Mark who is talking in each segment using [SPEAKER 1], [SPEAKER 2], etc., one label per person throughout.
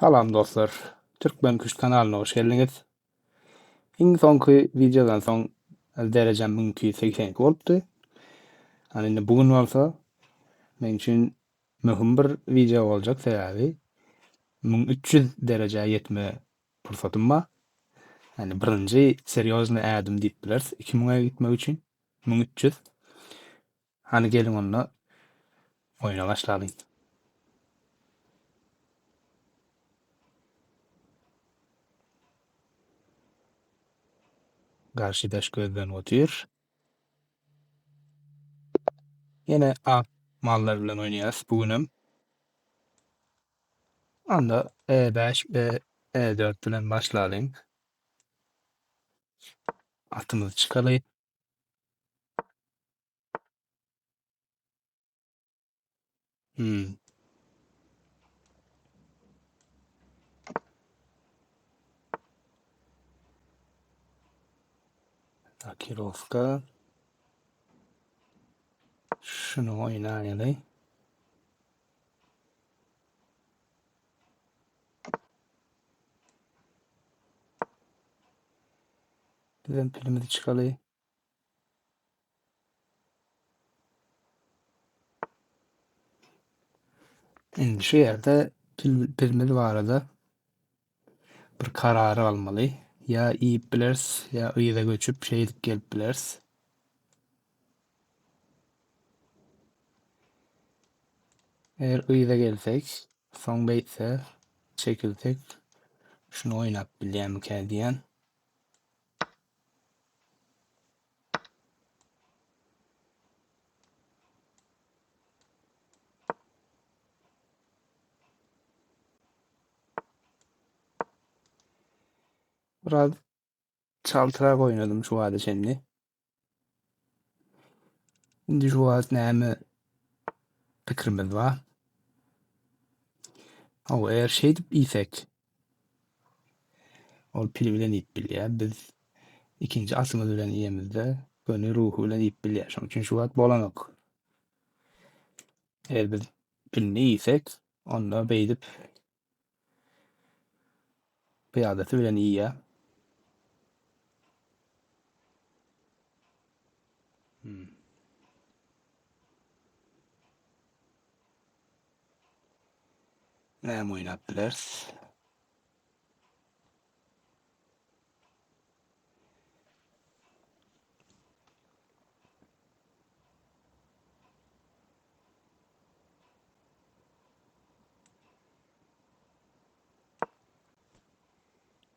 [SPEAKER 1] Salam dostlar. Türkmen Kuş kanalına hoş geldiniz. İň soňky videodan soň derejem münkü 80 bolupdy. Hani bugün bolsa men üçin möhüm bir video boljak sebäbi 1300 derejä ýetme pursatym bar. Hani birinji seriozny ädim diýip bilers 2000'a gitmek üçin 1300. Hani gelin onda oýna başlaýyn. Garşydaş gözden otyr. Yine A mallar bilen oynayas bugünüm. Anda E5 ve E4 bilen başlaýyn. Atymyzy çykaly. Hmm. Takirovka. Şunu oýnaýaly. Bizem pilimizi çykaly. Endi şu ýerde pilimiz barada bir karary almaly. Ya iýip bilers, ya yza göçüp şey edip gelip bilers. Eger yza gelsek, soň beýtse, çekilsek, şunu oýnap bilýärmikä diýen. Biraz çaltyrak oýnadym şu wada şendi. Indi şu wagt näme pikirimiz bar. Eger şey diýip iýsek, ol pili bilen iýip bilýär. Biz ikinji atymyz bilen iýemizde gönül ruhu bilen iýip bilýär. Şoň üçin şu wagt bolanok. Eger biz pilini iýsek, onda beýdip pyýadasy bilen iýýär. Näme oýnap bilers?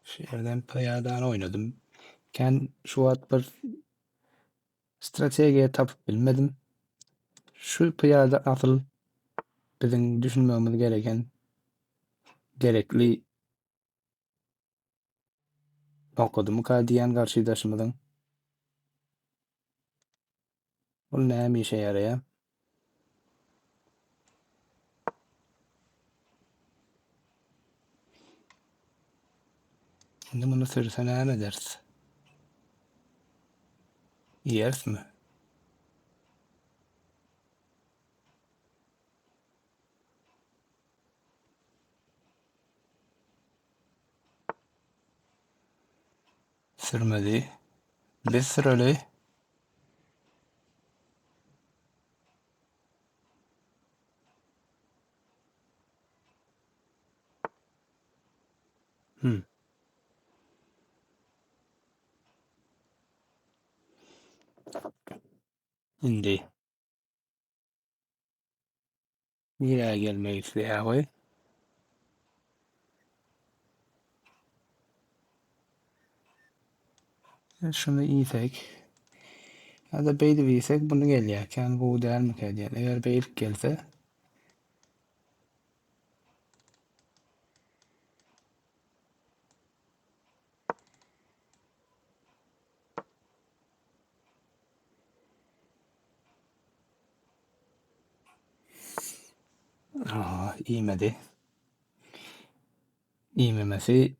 [SPEAKER 1] Şu ýerden pyýadany oýnadym. Ken şu wagt bir strategiýa tapyp bilmedim. Şu pyýada asyl biziň düşünmemiz gereken gerekli okadymy diýen garşydaşymyzyň. Ol näme işe ýaraýar? Indi muny sürse näme ders? Ýersmi? Sürmedi. Biz süreli. Hmm. Indi ýa gelmek isleýär. Şunu iýsek, ýa-da beýdip iýsek bunu gelýärken bu dälmikä diýen. Eger beýip gelse iýmedi. Iýmemesi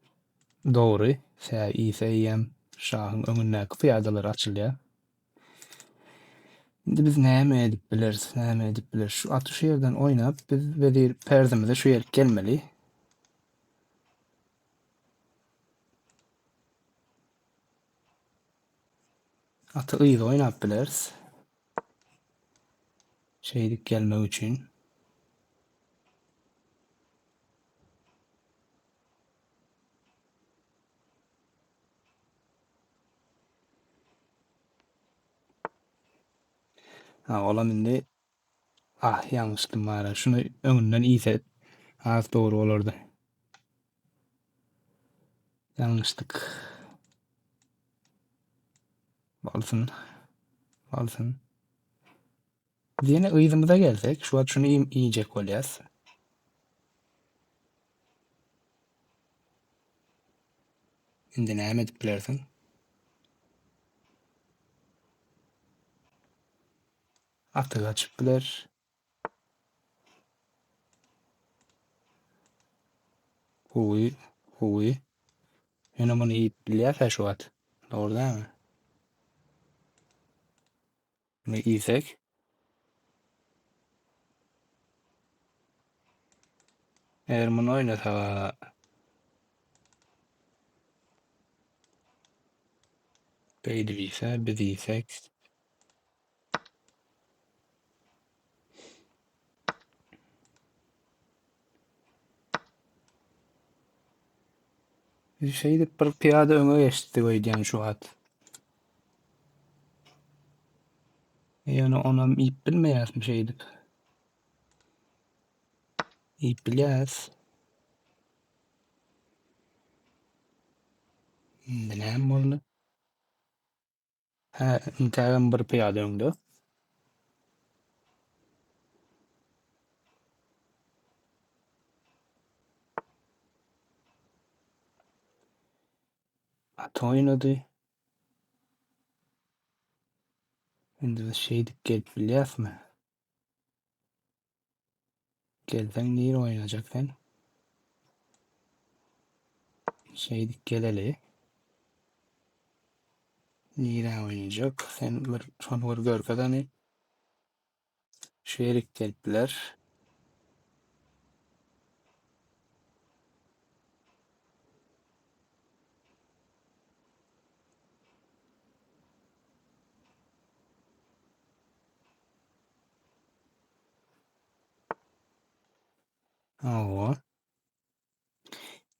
[SPEAKER 1] dogry. Sä iýse iýem şahyň öňündäki pyýadalar açylýar. Indi biz näme edip bileriz, näme edip bileriz? Şu aty şu ýerden oýnap biz bedir perdimize şu ýerge gelmeli. Atı ıydı oynap bileriz. Şeydik gelmek için. Ha olam indi. Ah yanlıştım var. Şunu önünden iyi set. Az doğru olurdu. Yanlıştık. Olsun. Olsun. Yine ıydımıza gelsek. Şu an şunu iyice kolyas. Şimdi ne edip bilersin? Atı açıp biler. Huyu. Huyu. Yine bunu iyi bilir şu an. Doğru değil mi? Bunu iyiysek. Eğer bunu oynasa beydi ise biz iyiysek. Şeydi bir piyade öne geçti oynayan şu an. Yani ona ip bilmeyaz bir şeydi. İp bilyaz. Ne oldu? Ha, intern bir piyade öndü. At oynadı. Şimdi şeydi gelip bilyaz mı? Gelsen niye oynayacak sen? Şeydi geleli. Niye oynayacak? Sen bir son bir gör kadar şerik gelipler. Oo.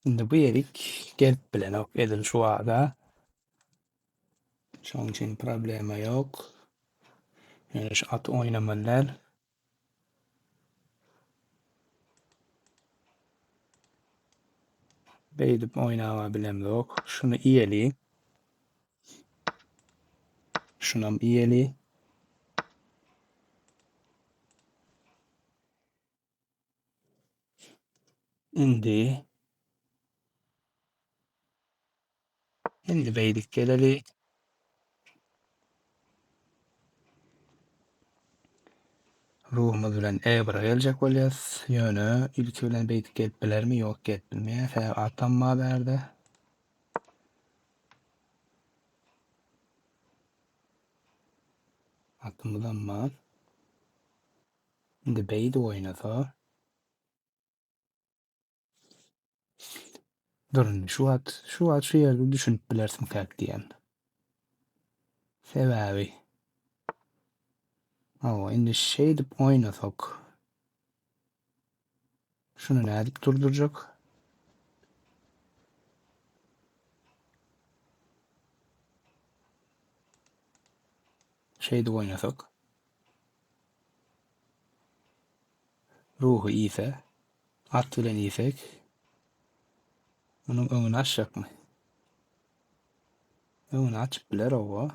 [SPEAKER 1] Şimdi bu yerik gelip bilen ok edil şu anda. Şunun için problemi yok. Yani şu at oynamalar. Beydip oynama bilem yok. Şunu iyeli. Şunam iyeli. Indi. Indi beydik geleli. Ruhumuz bilen ebra gelecek olyas. Yönü ilki bilen beydik gelip biler mi? Yok gelip bilmeye. Fe atanma berdi. Atımızdan mı? Indi beydi oynasa. Durun şu yerde düşünüp bilersin kalk diyen. Sebebi. Ama indi şey dip oynasak. Şunu ne edip durduracak? Şey dip oynasak. Ruhu iyiyse. At bilen iyiysek. Onun önünü açacak mı? Önünü açıp biler o.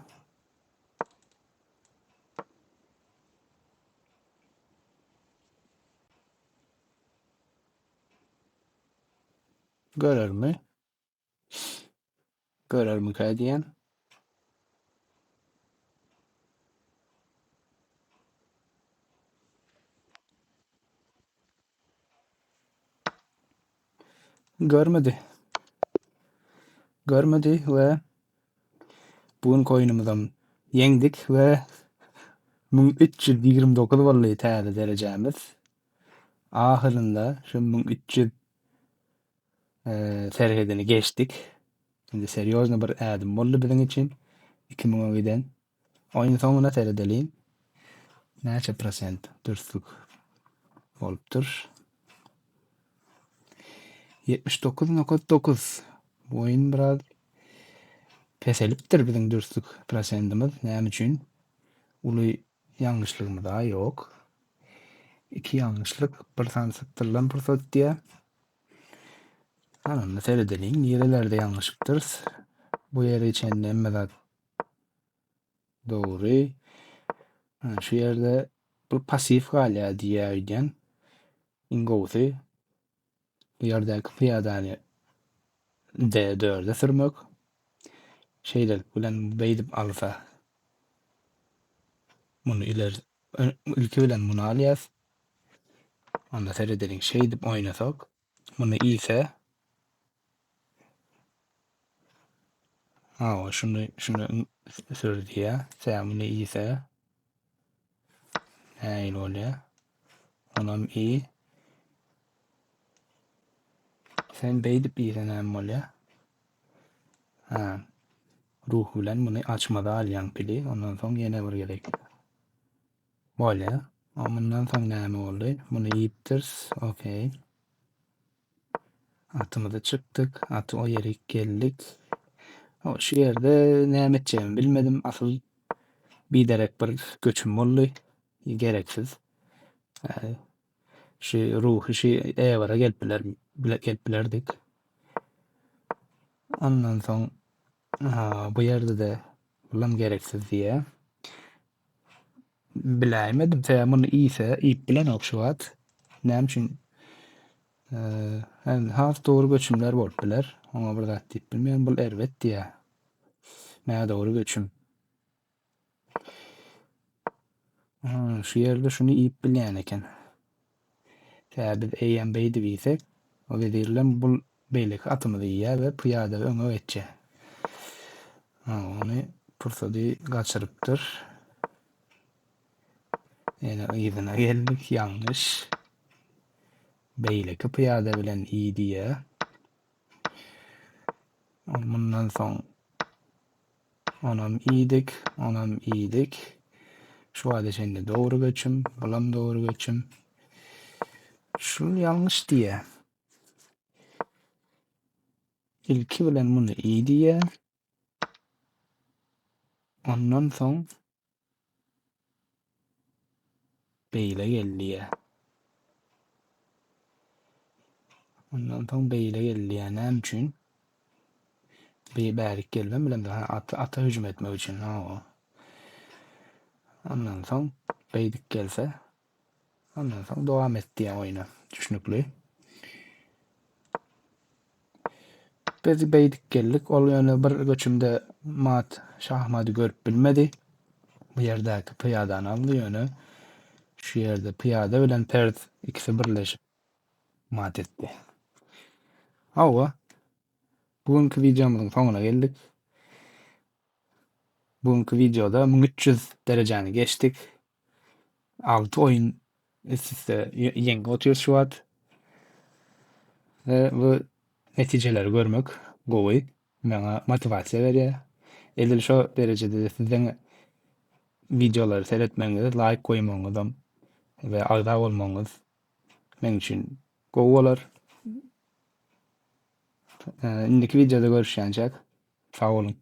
[SPEAKER 1] Görür mü? Görür mü diyen? Görmedi. Görmedi ve bugün oyunumuzdan yendik ve 1329 vallahi təyəli derecemiz. Ahırında şu 1300 serhedini geçtik. Şimdi seriozna bir adım oldu bizim için. 2010'dan. oyun soňuna seredeliň näçe prosent dürstlük bolupdyr? 79,9. Bu oyun biraz peselipdir biziň dürstlük prosentimiz. Näme üçin? Uly ýalňyşlygymyz da ýok. 2 ýalňyşlyk, bir sansatyrylan pursat diýe. Anamy seredeliň, ýerelerde ýalňyşlykdyr. Bu ýere içende emme zat dogry. Şu ýerde bu pasif galya diýerden ingowsy. Bu ýerdäki pyýadany D4'e sürmek. Şeýle bilen beýdip alsa. Muny ilki bilen muny alýas. Onda seredeliň şeý dip oýnasak. Muny ise şunu sürdi ýa. Sen muny ise näil bolýar? Onam sen beýdip ise näme bolýar? Ruh bilen muny açmada alýan pili. Ondan soň ýene bir gerek. Bolýar. Ondan soň näme boldy? Muny ýipdir. Okey. Atymyza çykdyk. Aty o ýere geldik. Şu ýerde näme etjegimi bilmedim. Asyl biderek bir göçüm boldy. Gereksiz. Şu ruhy şu evara geliplerdik. Ondan soň bu ýerde de bulam gereksiz diýe. Biläýmedim. Sen muny ip bilen okşuwat. Näme üçin? Has dogry göçümler bolup biler. Oňa bir zat diýip bilmeýän bul erwet diýe. Näme dogry göçüm? Şu ýerde şunu ip bilýän eken. Sen biz eýen beýdip ýsek, o bilen bul beýleki atymyzy ýýär we pyýada öňe geçýär. Ony pursady gaçyrypdyr. Ýene ýygyna geldik, ýalňyş. Beýleki pyýada bilen diýe. Ondan soň onam iýdik. Şu wada şeýle dogry göçüm, bulam dogry göçüm. Şu ýalňyş diýe. İlki bilen muny diýe. Ondan soň beýle geldiýe. Näme üçin? Bärik gelmem bilen ata hüjüm etmek üçin. Ondan soň beýdik gelse. Ondan soň dowam etdi oýna. Düşnükli. Biz beýdik geldik. Ol ýöne bir göçümde şahmady görüp bilmedi. Bu ýerdäki pyýadany aldy ýöne. Şu ýerde pyýada bilen perd ikisi birleşip mat etdi. Bugünkü videomyzyň soňuna geldik. Bugünkü videoda 1300 dereceni geçtik. 6 oyun üst-üste ýeňi otuýar şu wagt. Ve bu netijeleri görmek gowy maňa motivasiýa berýär. Edil şo derecede sizden videolary seretmeňiz, like goýmaňyz we agda bolmaňyz men üçin gowy bolar. Indiki videoda görüşýänçek. Sag bolun.